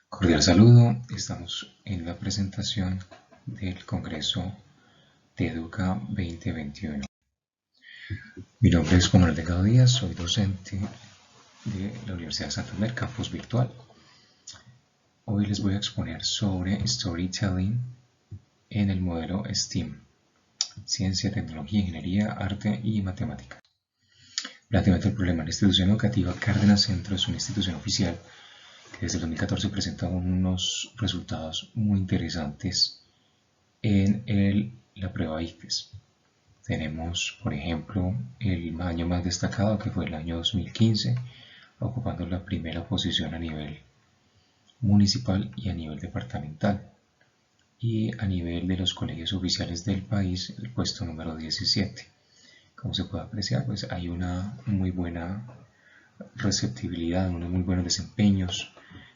Cordial saludo, estamos en la presentación del Congreso de Educa 2021. Mi nombre es Juan Manuel Delgado Díaz, soy docente de la Universidad de Santander, campus virtual. Hoy les voy a exponer sobre Storytelling en el modelo STEAM, Ciencia, Tecnología, Ingeniería, Arte y Matemáticas. Planteamiento del problema. La institución educativa Cárdenas Centro es una institución oficial que desde el 2014 presenta unos resultados muy interesantes en la prueba ICFES. Tenemos, por ejemplo, el año más destacado, que fue el año 2015, ocupando la primera posición a nivel municipal y a nivel departamental. Y a nivel de los colegios oficiales del país, el puesto número 17. Como se puede apreciar, pues hay una muy buena receptibilidad, unos muy buenos desempeños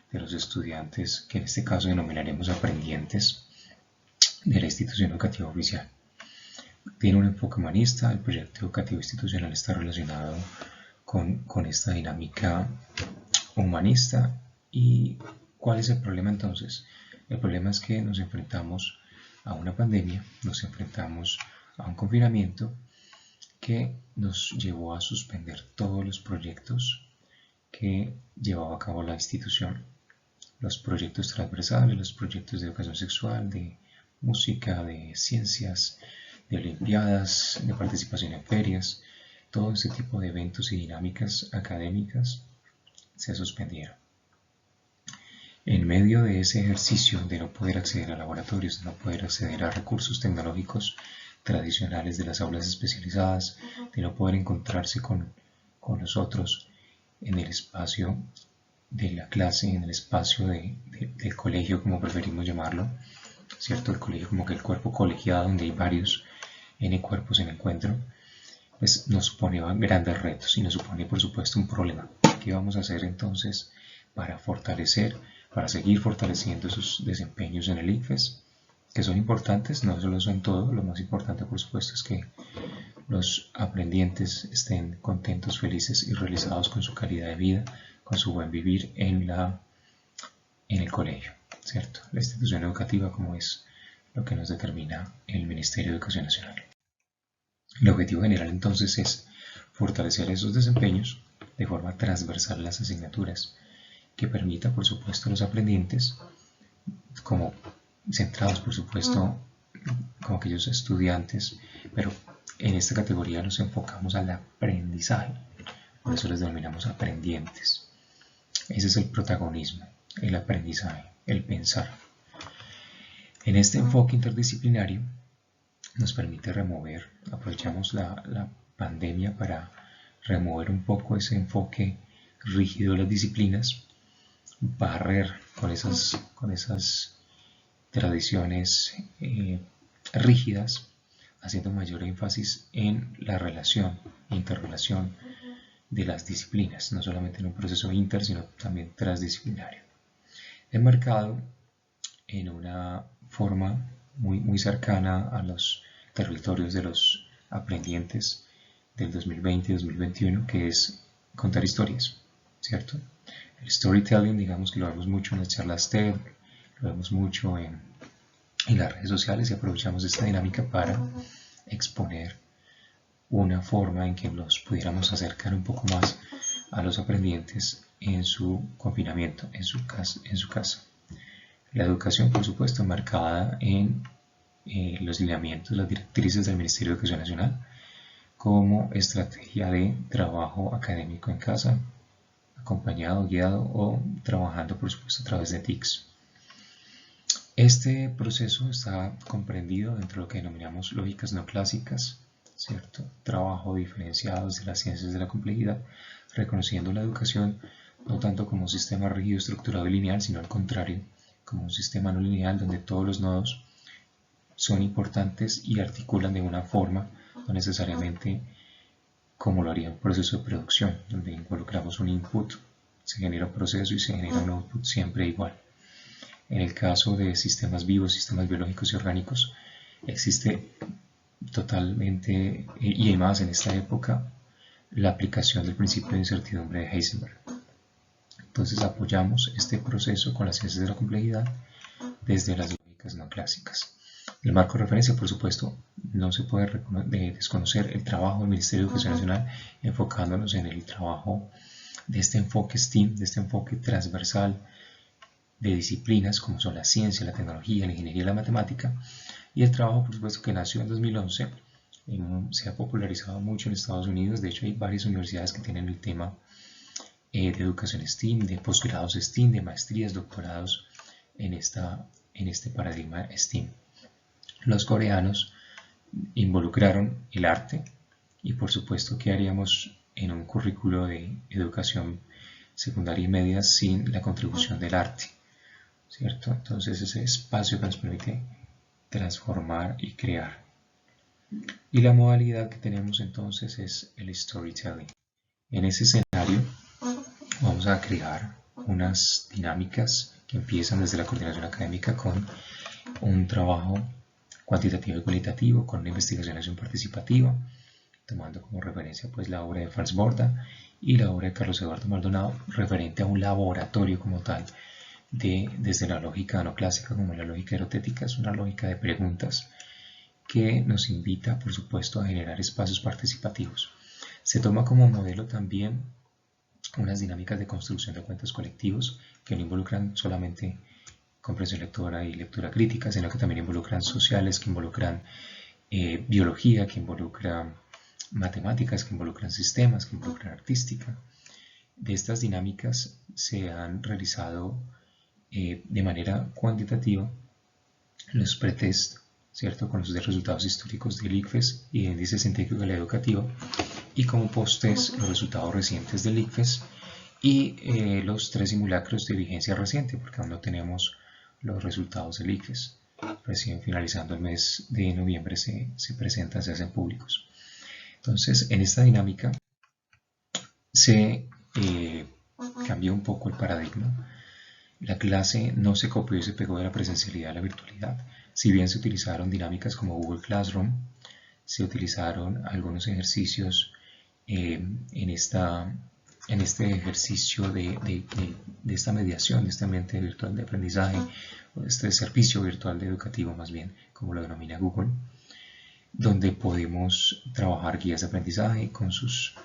de los estudiantes, que en este caso denominaremos aprendientes de la institución educativa oficial. Tiene un enfoque humanista, el proyecto educativo institucional está relacionado con esta dinámica humanista. ¿Y cuál es el problema entonces? El problema es que nos enfrentamos a una pandemia, nos enfrentamos a un confinamiento que nos llevó a suspender todos los proyectos que llevaba a cabo la institución. Los proyectos transversales, los proyectos de educación sexual, de música, de ciencias, de olimpiadas, de participación en ferias, todo ese tipo de eventos y dinámicas académicas se suspendieron. En medio de ese ejercicio de no poder acceder a laboratorios, de no poder acceder a recursos tecnológicos tradicionales de las aulas especializadas, de no poder encontrarse con nosotros en el espacio de la clase, en el espacio del colegio, como preferimos llamarlo, ¿cierto? El colegio como que el cuerpo colegiado donde hay varios N cuerpos en encuentro, pues nos supone grandes retos y nos supone por supuesto un problema. ¿Qué vamos a hacer entonces para seguir fortaleciendo esos desempeños en el ICFES? Que son importantes, no solo son todo, lo más importante por supuesto es que los aprendientes estén contentos, felices y realizados con su calidad de vida, con su buen vivir en el colegio, ¿cierto? La institución educativa, como es lo que nos determina el Ministerio de Educación Nacional. El objetivo general entonces es fortalecer esos desempeños de forma transversal en las asignaturas, que permita por supuesto a los aprendientes, como centrados por supuesto como aquellos estudiantes, pero en esta categoría nos enfocamos al aprendizaje, por eso les denominamos aprendientes. Ese es el protagonismo, el aprendizaje, el pensar. En este enfoque interdisciplinario nos permite aprovechamos la pandemia para remover un poco ese enfoque rígido de las disciplinas, barrer con esas tradiciones rígidas, haciendo mayor énfasis en la interrelación de las disciplinas, no solamente en un proceso inter, sino también transdisciplinario. Enmarcado en una forma muy cercana a los territorios de los aprendientes del 2020 y 2021, que es contar historias, ¿cierto? El storytelling, digamos que lo vemos mucho en las charlas TED, lo vemos mucho en las redes sociales y aprovechamos esta dinámica para exponer una forma en que nos pudiéramos acercar un poco más a los aprendientes en su confinamiento, en su casa. La educación, por supuesto, marcada en los lineamientos, las directrices del Ministerio de Educación Nacional como estrategia de trabajo académico en casa, acompañado, guiado o trabajando, por supuesto, a través de TICs. Este proceso está comprendido dentro de lo que denominamos lógicas no clásicas, ¿cierto? Trabajo diferenciado desde las ciencias de la complejidad, reconociendo la educación no tanto como un sistema rígido, estructurado y lineal, sino al contrario, como un sistema no lineal donde todos los nodos son importantes y articulan de una forma, no necesariamente como lo haría un proceso de producción, donde involucramos un input, se genera un proceso y se genera un output siempre igual. En el caso de sistemas vivos, sistemas biológicos y orgánicos, existe totalmente, y además en esta época, la aplicación del principio de incertidumbre de Heisenberg. Entonces apoyamos este proceso con las ciencias de la complejidad desde las lógicas no clásicas. El marco de referencia, por supuesto, no se puede desconocer el trabajo del Ministerio de Educación Nacional, enfocándonos en el trabajo de este enfoque STEAM, de este enfoque transversal de disciplinas como son la ciencia, la tecnología, la ingeniería y la matemática, y el trabajo, por supuesto, que nació en 2011, se ha popularizado mucho en Estados Unidos. De hecho, hay varias universidades que tienen el tema de educación STEAM, de posgrados STEAM, de maestrías, doctorados en este paradigma STEAM. Los coreanos involucraron el arte y, por supuesto, ¿qué haríamos en un currículo de educación secundaria y media sin la contribución del arte? ¿Cierto? Entonces, ese espacio que nos permite transformar y crear. Y la modalidad que tenemos entonces es el storytelling. En ese escenario vamos a crear unas dinámicas que empiezan desde la coordinación académica con un trabajo cuantitativo y cualitativo, con una investigación participativa, tomando como referencia pues la obra de Franz Borda y la obra de Carlos Eduardo Maldonado, referente a un laboratorio como tal, desde la lógica no clásica como la lógica erotética. Es una lógica de preguntas que nos invita, por supuesto, a generar espacios participativos. Se toma como modelo también unas dinámicas de construcción de cuentos colectivos que no involucran solamente comprensión lectora y lectura crítica, sino que también involucran sociales, que involucran biología, que involucran matemáticas, que involucran sistemas, que involucran artística. De estas dinámicas se han realizado de manera cuantitativa los pretest, ¿cierto?, con los resultados históricos del ICFES y del Índice Científico de la Educativa, y como post-test los resultados recientes del ICFES y los 3 simulacros de vigencia reciente, porque aún no tenemos los resultados del ICFES. Recién finalizando el mes de noviembre se presentan, se hacen públicos. Entonces, en esta dinámica se cambió un poco el paradigma. La clase no se copió y se pegó de la presencialidad a la virtualidad. Si bien se utilizaron dinámicas como Google Classroom, se utilizaron algunos ejercicios en este ejercicio de esta mediación, de este ambiente virtual de aprendizaje, o de este servicio virtual de educativo más bien, como lo denomina Google, donde podemos trabajar guías de aprendizaje con sus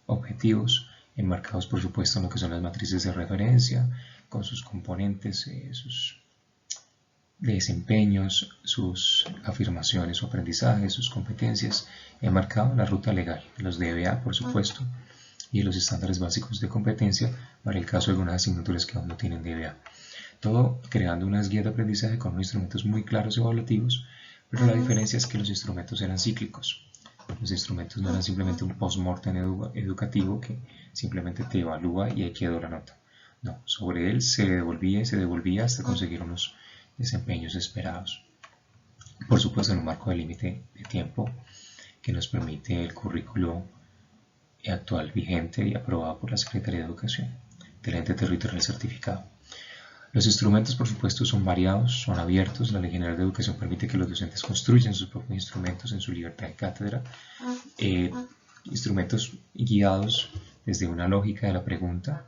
objetivos, enmarcados por supuesto en lo que son las matrices de referencia, con sus componentes, sus desempeños, sus afirmaciones, su aprendizaje, sus competencias, enmarcado en la ruta legal, los DBA por supuesto, y los estándares básicos de competencia para el caso de algunas asignaturas que aún no tienen DBA. Todo creando unas guías de aprendizaje con unos instrumentos muy claros y evaluativos, pero la diferencia es que los instrumentos eran cíclicos. Los instrumentos no eran simplemente un post-mortem educativo que simplemente te evalúa y ahí quedó la nota. No, sobre él se devolvía y se devolvía hasta conseguir unos desempeños esperados. Por supuesto, en un marco de límite de tiempo que nos permite el currículo actual vigente y aprobado por la Secretaría de Educación del ente territorial certificado. Los instrumentos, por supuesto, son variados, son abiertos. La Ley General de Educación permite que los docentes construyan sus propios instrumentos en su libertad de cátedra, instrumentos guiados desde una lógica de la pregunta.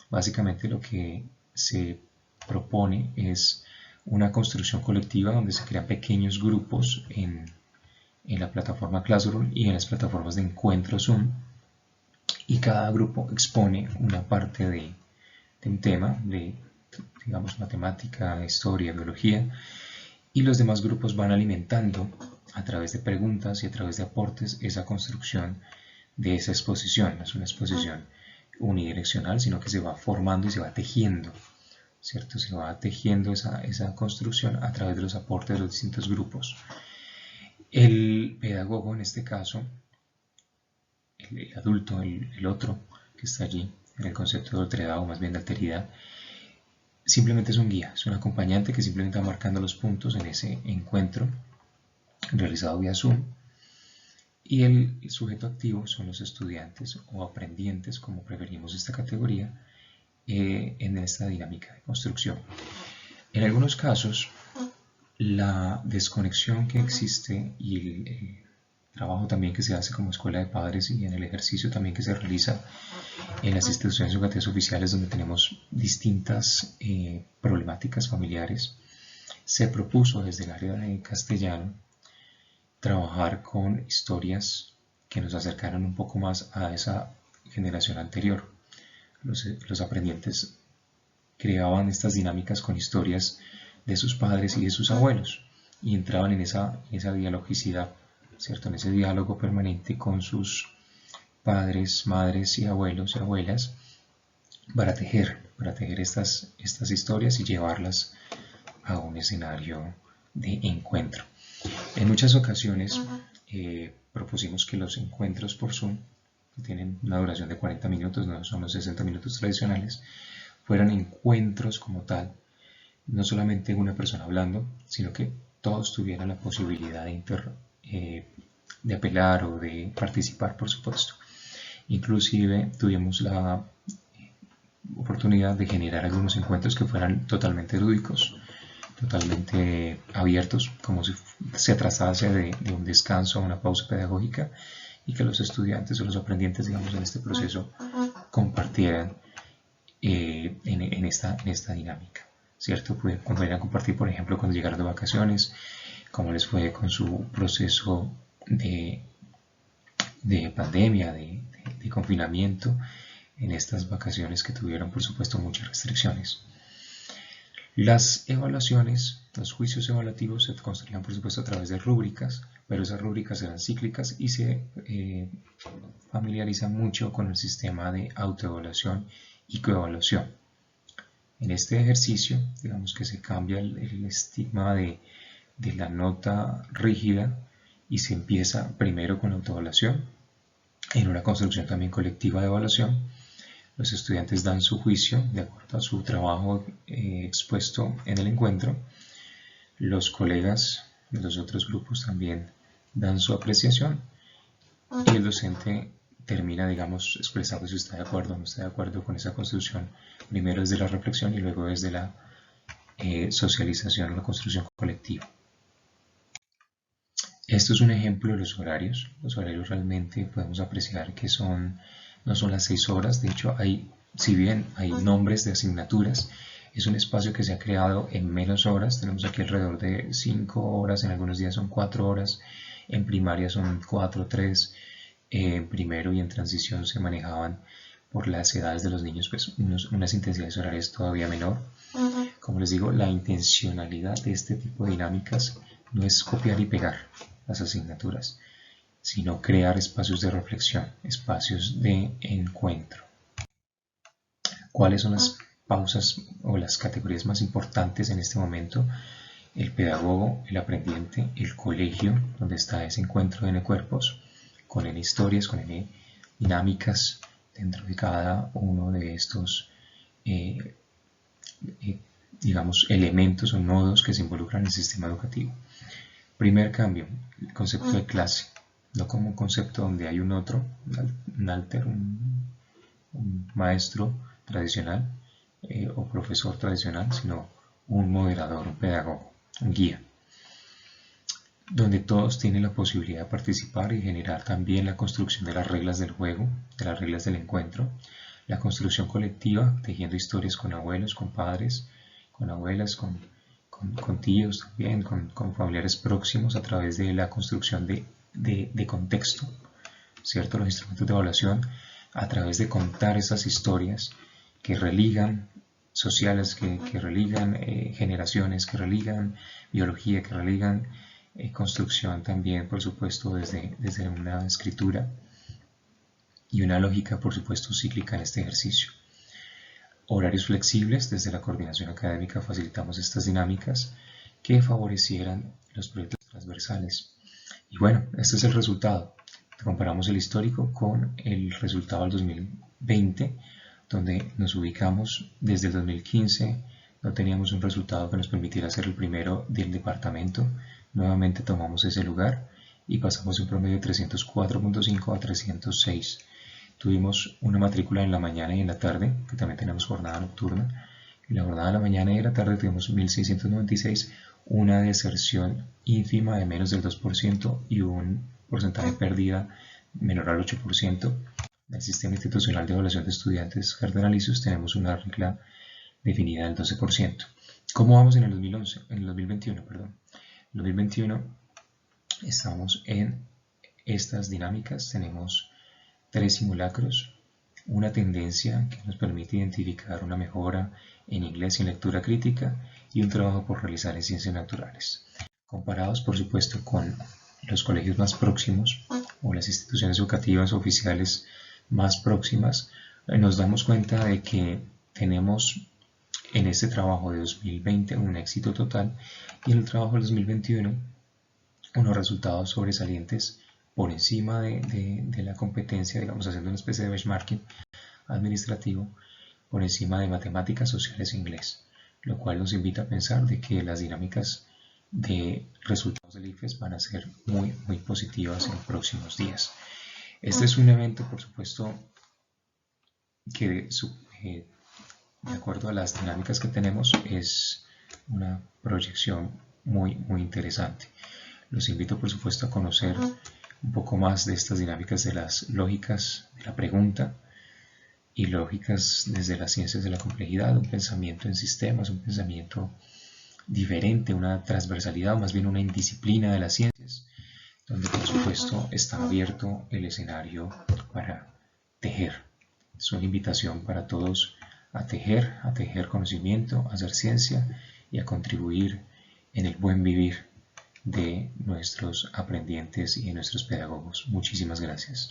Básicamente lo que se propone es una construcción colectiva donde se crean pequeños grupos en la plataforma Classroom y en las plataformas de encuentro Zoom, y cada grupo expone una parte de un tema, de digamos matemática, historia, biología, y los demás grupos van alimentando a través de preguntas y a través de aportes esa construcción de esa exposición. No es una exposición unidireccional, sino que se va formando y se va tejiendo, ¿cierto? Se va tejiendo esa construcción a través de los aportes de los distintos grupos. El pedagogo, en este caso, el adulto, el otro que está allí, en el concepto de alteridad o más bien de alteridad, simplemente es un guía, es un acompañante que simplemente va marcando los puntos en ese encuentro realizado vía Zoom, y el sujeto activo son los estudiantes o aprendientes, como preferimos esta categoría, en esta dinámica de construcción. En algunos casos, la desconexión que existe y trabajo también que se hace como escuela de padres y en el ejercicio también que se realiza en las instituciones educativas oficiales donde tenemos distintas problemáticas familiares, se propuso desde el área de castellano trabajar con historias que nos acercaran un poco más a esa generación anterior. Los aprendientes creaban estas dinámicas con historias de sus padres y de sus abuelos y entraban en esa dialogicidad, ¿cierto? En ese diálogo permanente con sus padres, madres y abuelos y abuelas para tejer estas historias y llevarlas a un escenario de encuentro. En muchas ocasiones propusimos que los encuentros por Zoom, que tienen una duración de 40 minutos, no son los 60 minutos tradicionales, fueran encuentros como tal, no solamente una persona hablando, sino que todos tuvieran la posibilidad de apelar o de participar, por supuesto. Inclusive tuvimos la oportunidad de generar algunos encuentros que fueran totalmente lúdicos, totalmente abiertos, como si se tratase de un descanso, una pausa pedagógica, y que los estudiantes o los aprendientes, digamos, en este proceso compartieran en esta dinámica, ¿cierto? Pudieran compartir, por ejemplo, cuando llegaron de vacaciones, cómo les fue con su proceso de pandemia, de confinamiento, en estas vacaciones que tuvieron, por supuesto, muchas restricciones. Las evaluaciones, los juicios evaluativos se construían, por supuesto, a través de rúbricas, pero esas rúbricas eran cíclicas y se familiarizan mucho con el sistema de autoevaluación y coevaluación. En este ejercicio, digamos que se cambia el estigma de la nota rígida y se empieza primero con la autoevaluación, en una construcción también colectiva de evaluación. Los estudiantes dan su juicio de acuerdo a su trabajo expuesto en el encuentro. Los colegas de los otros grupos también dan su apreciación y el docente termina, digamos, expresando si está de acuerdo o no está de acuerdo con esa construcción, primero desde la reflexión y luego desde la socialización o la construcción colectiva. Esto es un ejemplo de los horarios. Los horarios realmente podemos apreciar que no son las 6 horas, de hecho si bien hay nombres de asignaturas, es un espacio que se ha creado en menos horas. Tenemos aquí alrededor de 5 horas, en algunos días son 4 horas, en primaria son 4, 3, en primero y en transición se manejaban por las edades de los niños pues unas intensidades horarias todavía menor. Como les digo, la intencionalidad de este tipo de dinámicas no es copiar y pegar las asignaturas, sino crear espacios de reflexión, espacios de encuentro. ¿Cuáles son las pausas o las categorías más importantes en este momento? El pedagogo, el aprendiente, el colegio, donde está ese encuentro de N-cuerpos, con N-historias, con N-dinámicas dentro de cada uno de estos digamos, elementos o nodos que se involucran en el sistema educativo. Primer cambio, el concepto de clase, no como un concepto donde hay un otro, un alter, un maestro tradicional o profesor tradicional, sino un moderador, un pedagogo, un guía, donde todos tienen la posibilidad de participar y generar también la construcción de las reglas del juego, de las reglas del encuentro, la construcción colectiva, tejiendo historias con abuelos, con padres, con abuelas, con tíos también, con familiares próximos a través de la construcción de contexto, ¿cierto? Los instrumentos de evaluación a través de contar esas historias que religan sociales, que religan generaciones, que religan biología, que religan construcción también, por supuesto, desde una escritura y una lógica, por supuesto, cíclica en este ejercicio. Horarios flexibles, desde la coordinación académica facilitamos estas dinámicas que favorecieran los proyectos transversales. Y bueno, este es el resultado. Comparamos el histórico con el resultado del 2020, donde nos ubicamos desde el 2015, no teníamos un resultado que nos permitiera ser el primero del departamento. Nuevamente tomamos ese lugar y pasamos de un promedio de 304.5 a 306. Tuvimos una matrícula en la mañana y en la tarde, que también tenemos jornada nocturna. En la jornada de la mañana y de la tarde tuvimos 1.696, una deserción ínfima de menos del 2% y un porcentaje de pérdida menor al 8%. Del sistema institucional de evaluación de estudiantes Cardenalicious tenemos una regla definida del 12%. ¿Cómo vamos en el 2011? En el 2021, perdón. En el 2021 estamos en estas dinámicas. Tenemos 3 simulacros, una tendencia que nos permite identificar una mejora en inglés y en lectura crítica y un trabajo por realizar en ciencias naturales. Comparados, por supuesto, con los colegios más próximos o las instituciones educativas oficiales más próximas, nos damos cuenta de que tenemos en este trabajo de 2020 un éxito total y en el trabajo de 2021 unos resultados sobresalientes por encima de la competencia, digamos haciendo una especie de benchmarking administrativo, por encima de matemáticas, sociales e inglés, lo cual nos invita a pensar de que las dinámicas de resultados del ICFES van a ser muy positivas en próximos días. Este es un evento, por supuesto, que de acuerdo a las dinámicas que tenemos es una proyección muy interesante. Los invito, por supuesto, a conocer un poco más de estas dinámicas de las lógicas de la pregunta y lógicas desde las ciencias de la complejidad, un pensamiento en sistemas, un pensamiento diferente, una transversalidad, más bien una indisciplina de las ciencias, donde por supuesto está abierto el escenario para tejer. Es una invitación para todos a tejer conocimiento, a hacer ciencia y a contribuir en el buen vivir de nuestros aprendientes y de nuestros pedagogos. Muchísimas gracias.